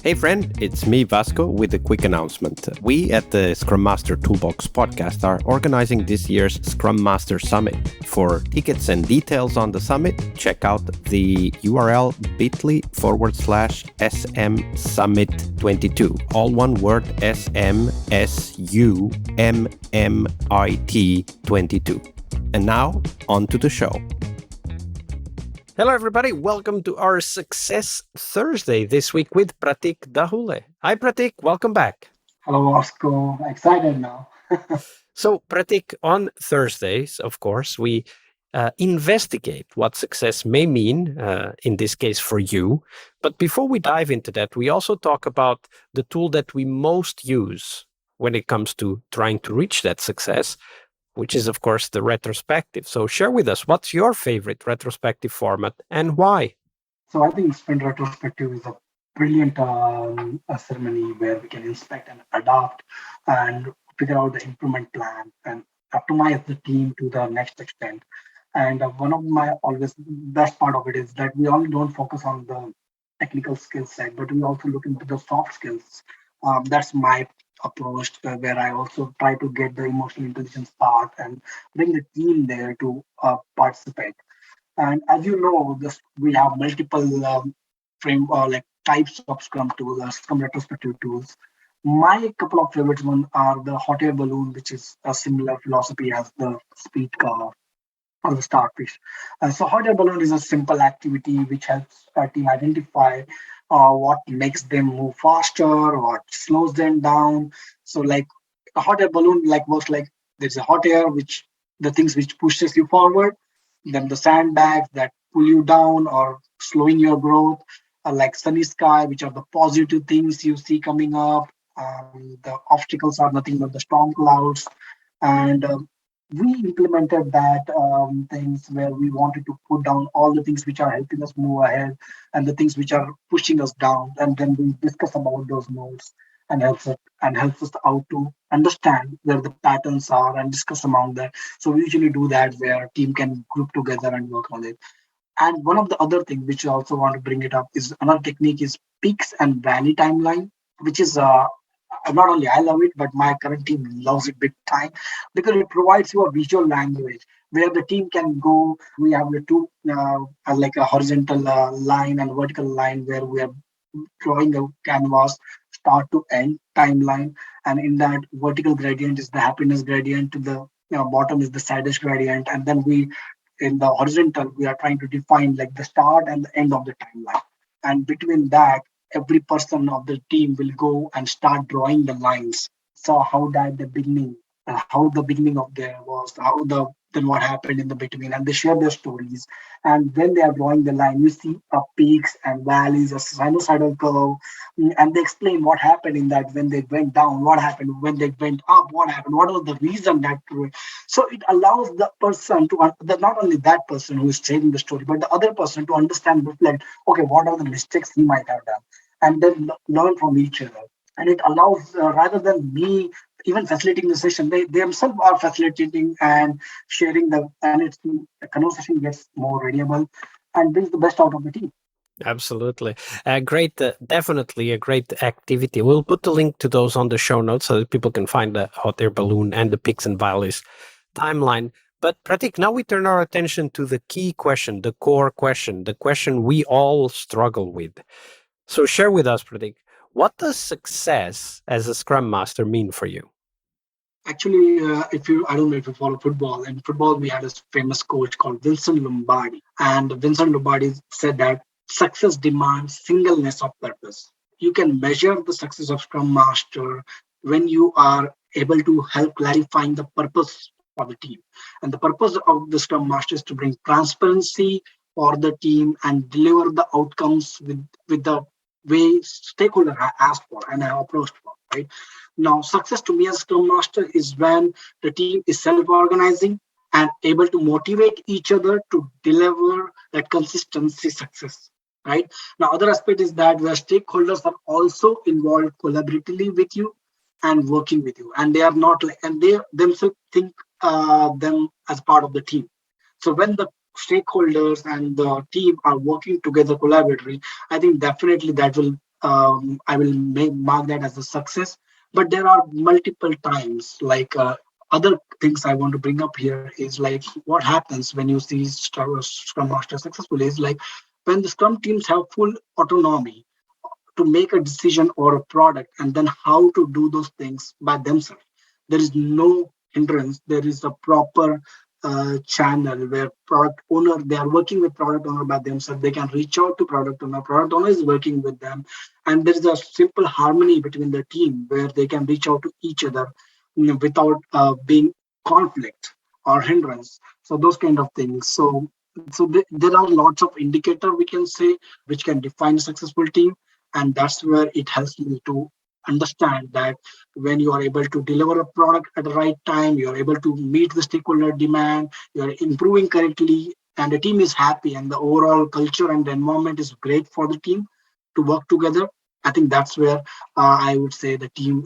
Hey friend, it's me Vasco with a quick announcement. We at the Scrum Master Toolbox podcast are organizing this year's Scrum Master Summit. For tickets and details on the summit, check out the URL bit.ly/SM Summit 22. All one word, SMSUMMIT 22. And now, on to the show. Hello, everybody. Welcome to our Success Thursday this week with Pratik Dahule. Hi, Pratik. Welcome back. Hello, Vasco. Excited now. So, Pratik, on Thursdays, of course, we investigate what success may mean, in this case for you. But before we dive into that, we also talk about the tool that we most use when it comes to trying to reach that success, which is, of course, the retrospective. So share with us, what's your favorite retrospective format and why? So I think sprint retrospective is a brilliant a ceremony where we can inspect and adapt and figure out the improvement plan and optimize the team to the next extent. And one of my always best part of it is that we only don't focus on the technical skill set, but we also look into the soft skills. That's my approach, where I also try to get the emotional intelligence part and bring the team there to participate. And as you know, we have multiple frame or like types of Scrum tools, Scrum retrospective tools. My couple of favorites one are the hot air balloon, which is a similar philosophy as the speed car or the starfish. So hot air balloon is a simple activity which helps a team identify what makes them move faster, what slows them down. So like a hot air balloon like works like there's a hot air which the things which pushes you forward, then the sandbags that pull you down or slowing your growth, like sunny sky, which are the positive things you see coming up. The obstacles are nothing but the storm clouds, and we implemented that things where we wanted to put down all the things which are helping us move ahead and the things which are pushing us down, and then we discuss about those modes and helps us out to understand where the patterns are and discuss among that. So we usually do that where a team can group together and work on it. And one of the other things which I also want to bring it up is another technique is peaks and valley timeline, which is not only I love it, but my current team loves it big time because it provides you a visual language where the team can go. We have the two, like a horizontal line and vertical line where we are drawing a canvas start to end timeline, and in that vertical gradient is the happiness gradient, to the bottom is the saddest gradient, and then we in the horizontal we are trying to define like the start and the end of the timeline, and between that every person of the team will go and start drawing the lines. So how that the beginning, how the beginning of there was, how the then what happened in the between, and they share their stories. And when they are drawing the line, you see peaks and valleys, a sinusoidal curve, and they explain what happened in that when they went down, what happened when they went up, what happened, what was the reason that. So it allows the person to not only that person who is telling the story, but the other person to understand, reflect, okay, what are the mistakes he might have done, and then learn from each other. And it allows, rather than me even facilitating the session, they themselves are facilitating and sharing and the conversation gets more readable and brings the best out of the team. Absolutely. Great, definitely a great activity. We'll put the link to those on the show notes so that people can find the hot air balloon and the peaks and valleys timeline. But Pratik, now we turn our attention to the key question, the core question, the question we all struggle with. So share with us, Pratik, what does success as a Scrum Master mean for you? Actually, I don't know if you follow football. In football, we had a famous coach called Vince Lombardi, and Vince Lombardi said that success demands singleness of purpose. You can measure the success of Scrum Master when you are able to help clarifying the purpose for the team. And the purpose of the Scrum Master is to bring transparency for the team and deliver the outcomes with the way stakeholder asked for and are approached for, right? Now, success to me as Scrum Master is when the team is self-organizing and able to motivate each other to deliver that consistency success, right? Now, other aspect is that where stakeholders are also involved collaboratively with you and working with you, and they are not like, and they themselves think them as part of the team. So when the stakeholders and the team are working together collaboratively, I think definitely that will I will mark that as a success. But there are multiple times, like other things I want to bring up here is like what happens when you see Scrum Master successful is like when the Scrum teams have full autonomy to make a decision or a product and then how to do those things by themselves. There is no hindrance. There is a proper channel where product owner, they are working with product owner by themselves. They can reach out to product owner is working with them, and there is a simple harmony between the team where they can reach out to each other, without being conflict or hindrance. So those kind of things. There are lots of indicator we can say which can define a successful team, and that's where it helps me to understand that when you are able to deliver a product at the right time, you are able to meet the stakeholder demand, you are improving correctly, and the team is happy, and the overall culture and the environment is great for the team to work together. I think that's where I would say the team,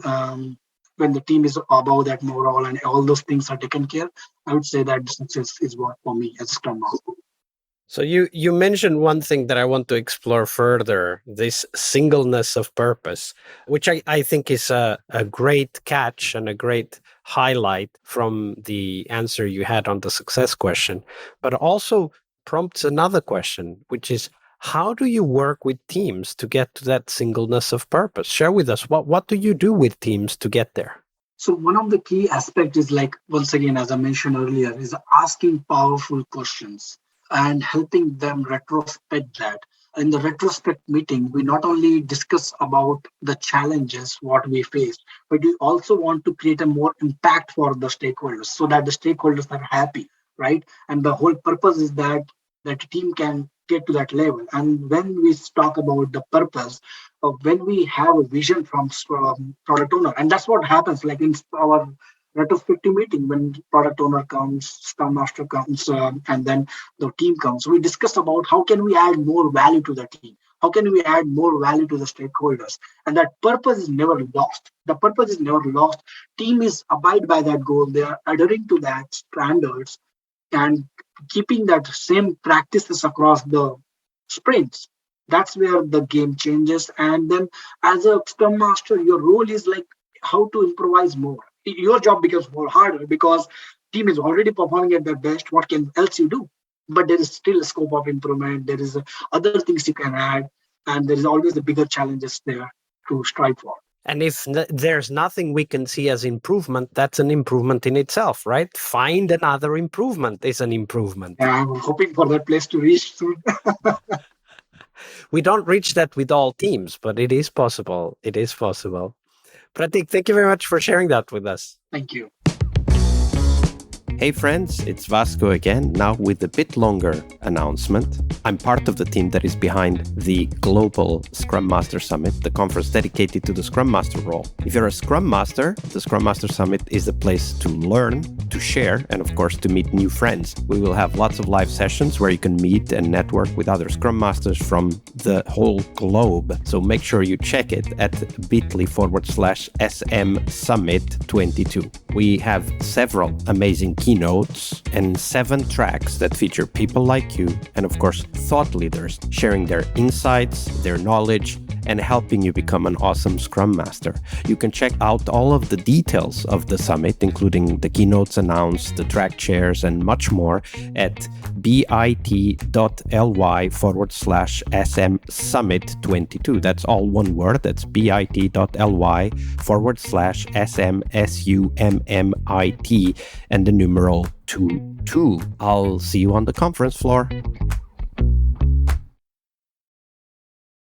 when the team is above that morale and all those things are taken care, I would say that success is what for me as a Scrum Master. So you mentioned one thing that I want to explore further, this singleness of purpose, which I think is a great catch and a great highlight from the answer you had on the success question, but also prompts another question, which is how do you work with teams to get to that singleness of purpose? Share with us, what do you do with teams to get there? So one of the key aspects is like, once again, as I mentioned earlier, is asking powerful questions and helping them retrospect that. In the retrospect meeting, we not only discuss about the challenges, what we faced, but we also want to create a more impact for the stakeholders so that the stakeholders are happy, right? And the whole purpose is that the team can get to that level. And when we talk about the purpose, when we have a vision from product owner, and that's what happens like in our retrospective meeting when product owner comes, Scrum Master comes, and then the team comes. So we discuss about how can we add more value to the team? How can we add more value to the stakeholders? And that purpose is never lost. The purpose is never lost. Team is abide by that goal. They are adhering to that standards and keeping that same practices across the sprints. That's where the game changes. And then as a Scrum Master, your role is like how to improvise more. Your job becomes more harder because team is already performing at their best. What can else you do? But there is still a scope of improvement. There is other things you can add, and there is always the bigger challenges there to strive for. And if there's nothing we can see as improvement, that's an improvement in itself, right? Find another improvement is an improvement. And I'm hoping for that place to reach soon. We don't reach that with all teams, but it is possible. It is possible. Pratik, thank you very much for sharing that with us. Thank you. Hey friends, it's Vasco again, now with a bit longer announcement. I'm part of the team that is behind the Global Scrum Master Summit, the conference dedicated to the Scrum Master role. If you're a Scrum Master, the Scrum Master Summit is the place to learn, to share, and of course to meet new friends. We will have lots of live sessions where you can meet and network with other Scrum Masters from the whole globe. So make sure you check it at bit.ly/SM Summit 22. We have several amazing keynotes and 7 tracks that feature people like you and of course thought leaders sharing their insights, their knowledge, and helping you become an awesome Scrum Master. You can check out all of the details of the summit, including the keynotes announced, the track chairs, and much more at bit.ly/SM Summit 22. That's all one word. That's bit.ly/SM SUMMIT and the numeral 22. I'll see you on the conference floor.